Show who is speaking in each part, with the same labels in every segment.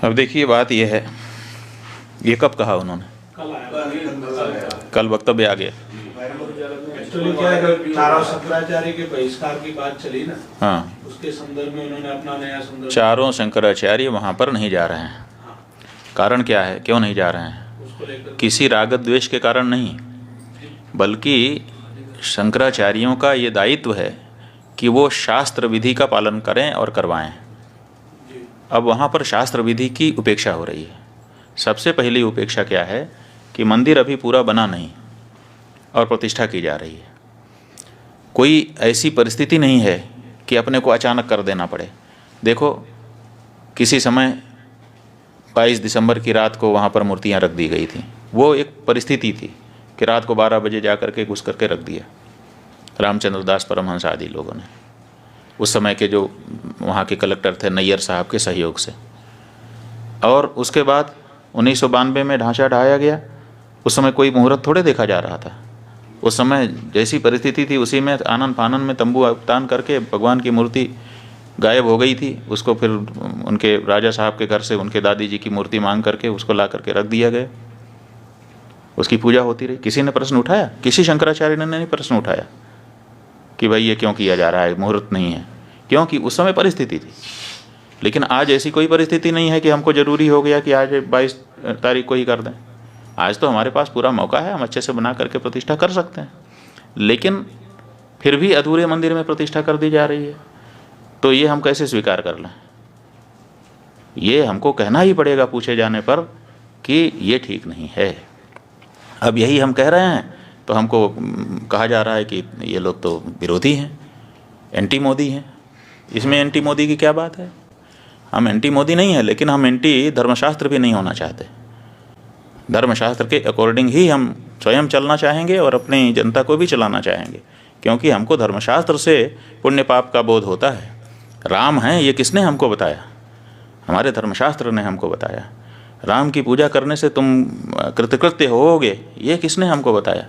Speaker 1: अब देखिए बात यह है, ये कब कहा उन्होंने? कल वक्तव्य आ गया।
Speaker 2: एक्चुअली क्या है, चारों शंकराचार्य के बहिष्कार की बात चली ना,
Speaker 1: हाँ,
Speaker 2: उसके संदर्भ में उन्होंने अपना नया संदर्भ।
Speaker 1: चारों शंकराचार्य वहाँ पर नहीं जा रहे हैं। कारण क्या है, क्यों नहीं जा रहे हैं?
Speaker 2: उसको लेकर
Speaker 1: किसी राग द्वेष के कारण नहीं, बल्कि शंकराचार्यों का ये दायित्व है कि वो शास्त्र विधि का पालन करें और करवाएं। अब वहाँ पर शास्त्र विधि की उपेक्षा हो रही है। सबसे पहली उपेक्षा क्या है कि मंदिर अभी पूरा बना नहीं और प्रतिष्ठा की जा रही है। कोई ऐसी परिस्थिति नहीं है कि अपने को अचानक कर देना पड़े। देखो, किसी समय 22 दिसंबर की रात को वहाँ पर मूर्तियाँ रख दी गई थी। वो एक परिस्थिति थी कि रात को 12 बजे जा करके घुस करके रख दिया रामचंद्र दास परमहंस आदि लोगों ने, उस समय के जो वहाँ के कलेक्टर थे नैयर साहब के सहयोग से। और उसके बाद 1992 में ढांचा ढाया गया। उस समय कोई मुहूर्त थोड़े देखा जा रहा था। उस समय जैसी परिस्थिति थी उसी में आनन फानन में तंबू तान करके भगवान की मूर्ति गायब हो गई थी। उसको फिर उनके राजा साहब के घर से उनके दादी जी की मूर्ति मांग करके उसको ला करके रख दिया गया। उसकी पूजा होती रही। किसी ने प्रश्न उठाया? किसी शंकराचार्य ने नहीं प्रश्न उठाया कि भाई ये क्यों किया जा रहा है, मुहूर्त नहीं है। क्योंकि उस समय परिस्थिति थी। लेकिन आज ऐसी कोई परिस्थिति नहीं है कि हमको ज़रूरी हो गया कि आज 22 तारीख को ही कर दें। आज तो हमारे पास पूरा मौका है, हम अच्छे से बना करके प्रतिष्ठा कर सकते हैं। लेकिन फिर भी अधूरे मंदिर में प्रतिष्ठा कर दी जा रही है, तो ये हम कैसे स्वीकार कर लें? ये हमको कहना ही पड़ेगा पूछे जाने पर कि ये ठीक नहीं है। अब यही हम कह रहे हैं तो हमको कहा जा रहा है कि ये लोग तो विरोधी हैं, एंटी मोदी हैं। इसमें एंटी मोदी की क्या बात है? हम एंटी मोदी नहीं है, लेकिन हम एंटी धर्मशास्त्र भी नहीं होना चाहते। धर्मशास्त्र के अकॉर्डिंग ही हम स्वयं चलना चाहेंगे और अपनी जनता को भी चलाना चाहेंगे, क्योंकि हमको धर्मशास्त्र से पुण्य पाप का बोध होता है। राम हैं ये किसने हमको बताया? हमारे धर्मशास्त्र ने हमको बताया। राम की पूजा करने से तुम कृतकृत्य होोगे, ये किसने हमको बताया?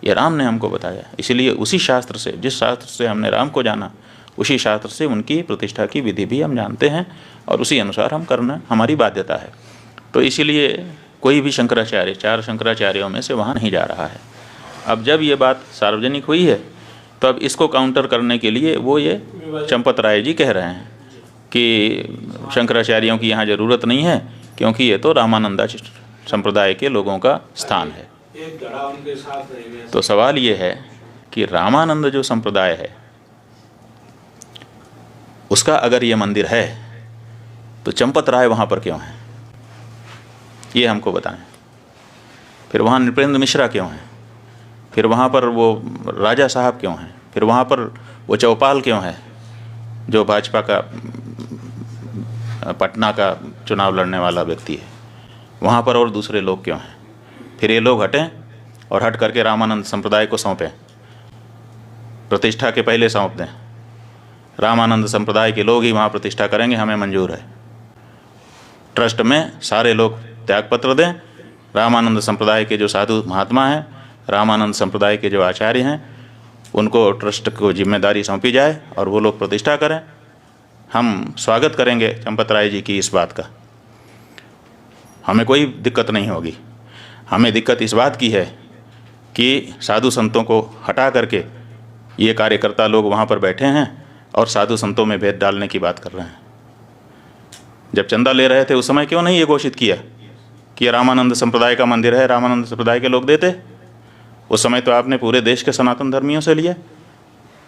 Speaker 1: ये राम ने हमको बताया। इसलिए उसी शास्त्र से, जिस शास्त्र से हमने राम को जाना, उसी शास्त्र से उनकी प्रतिष्ठा की विधि भी हम जानते हैं और उसी अनुसार हम करना हमारी बाध्यता है। तो इसीलिए कोई भी शंकराचार्य, 4 शंकराचार्यों में से वहाँ नहीं जा रहा है। अब जब ये बात सार्वजनिक हुई है तो अब इसको काउंटर करने के लिए वो ये चंपत राय जी कह रहे हैं कि शंकराचार्यों की यहाँ ज़रूरत नहीं है, क्योंकि ये तो रामानंदा संप्रदाय के लोगों का स्थान है।
Speaker 2: एक घड़ा उनके साथ रहेगा।
Speaker 1: तो सवाल ये है कि रामानंद जो संप्रदाय है उसका अगर ये मंदिर है तो चंपत राय वहाँ पर क्यों है, ये हमको बताएं। फिर वहाँ नृपेंद्र मिश्रा क्यों हैं? फिर वहाँ पर वो राजा साहब क्यों हैं? फिर वहाँ पर वो चौपाल क्यों है जो भाजपा का पटना का चुनाव लड़ने वाला व्यक्ति है? वहाँ पर और दूसरे लोग क्यों हैं? फिर ये लोग हटें और हट करके रामानंद संप्रदाय को सौंपें, प्रतिष्ठा के पहले सौंप दें। रामानंद संप्रदाय के लोग ही वहाँ प्रतिष्ठा करेंगे, हमें मंजूर है। ट्रस्ट में सारे लोग त्यागपत्र दें। रामानंद संप्रदाय के जो साधु महात्मा हैं, रामानंद संप्रदाय के जो आचार्य हैं, उनको ट्रस्ट को जिम्मेदारी सौंपी जाए और वो लोग प्रतिष्ठा करें। हम स्वागत करेंगे चंपत राय जी की इस बात का, हमें कोई दिक्कत नहीं होगी। हमें दिक्कत इस बात की है कि साधु संतों को हटा करके ये कार्यकर्ता लोग वहाँ पर बैठे हैं और साधु संतों में भेद डालने की बात कर रहे हैं। जब चंदा ले रहे थे उस समय क्यों नहीं ये घोषित किया कि रामानंद संप्रदाय का मंदिर है, रामानंद संप्रदाय के लोग देते? उस समय तो आपने पूरे देश के सनातन धर्मियों से लिया,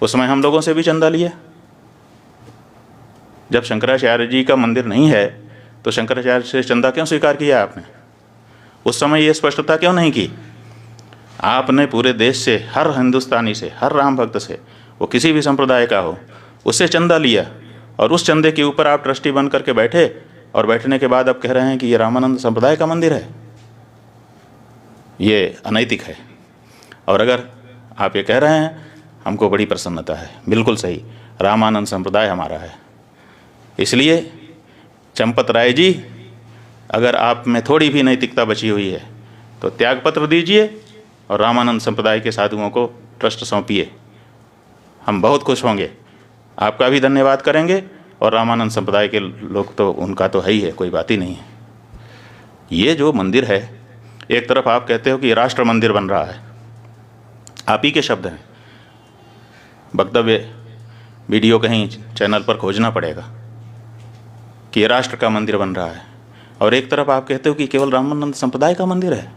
Speaker 1: उस समय हम लोगों से भी चंदा लिया। जब शंकराचार्य जी का मंदिर नहीं है तो शंकराचार्य से चंदा क्यों स्वीकार किया आपने? उस समय ये स्पष्टता क्यों नहीं की? आपने पूरे देश से, हर हिंदुस्तानी से, हर राम भक्त से, वो किसी भी संप्रदाय का हो, उससे चंदा लिया और उस चंदे के ऊपर आप ट्रस्टी बन करके बैठे और बैठने के बाद अब कह रहे हैं कि ये रामानंद संप्रदाय का मंदिर है। ये अनैतिक है। और अगर आप ये कह रहे हैं, हमको बड़ी प्रसन्नता है। बिल्कुल सही, रामानंद संप्रदाय हमारा है। इसलिए चंपत राय जी, अगर आप में थोड़ी भी नैतिकता बची हुई है तो त्यागपत्र दीजिए और रामानंद संप्रदाय के साधुओं को ट्रस्ट सौंपिए। हम बहुत खुश होंगे, आपका भी धन्यवाद करेंगे और रामानंद संप्रदाय के लोग तो उनका तो है ही है, कोई बात ही नहीं है। ये जो मंदिर है, एक तरफ आप कहते हो कि राष्ट्र मंदिर बन रहा है, आप ही के शब्द हैं, वक्तव्य वीडियो कहीं चैनल पर खोजना पड़ेगा कि ये राष्ट्र का मंदिर बन रहा है, और एक तरफ आप कहते हो कि केवल रामानंद संप्रदाय का मंदिर है।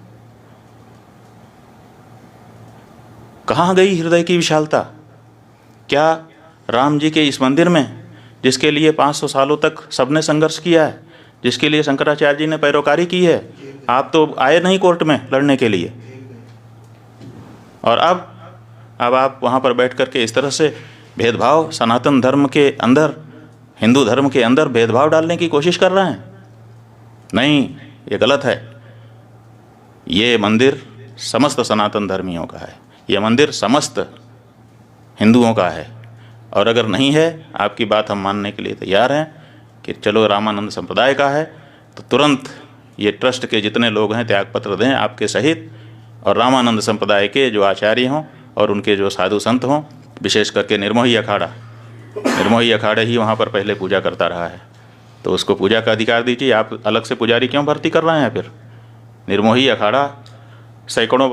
Speaker 1: कहाँ गई हृदय की विशालता? क्या राम जी के इस मंदिर में, जिसके लिए 500 सालों तक सबने संघर्ष किया है, जिसके लिए शंकराचार्य जी ने पैरोकारी की है, आप तो आए नहीं कोर्ट में लड़ने के लिए, और अब आप वहाँ पर बैठ कर के इस तरह से भेदभाव, सनातन धर्म के अंदर, हिंदू धर्म के अंदर भेदभाव डालने की कोशिश कर रहे हैं। नहीं, ये गलत है। ये मंदिर समस्त सनातन धर्मियों का है, ये मंदिर समस्त हिंदुओं का है, और अगर नहीं है, आपकी बात हम मानने के लिए तैयार हैं कि चलो रामानंद संप्रदाय का है, तो तुरंत ये ट्रस्ट के जितने लोग हैं त्यागपत्र दें आपके सहित, और रामानंद संप्रदाय के जो आचार्य हों और उनके जो साधु संत हों, विशेष करके निर्मोही अखाड़ा ही वहाँ पर पहले पूजा करता रहा है, तो उसको पूजा का अधिकार दीजिए। आप अलग से पुजारी क्यों भर्ती कर रहे हैं? फिर निर्मोही अखाड़ा सैकड़ों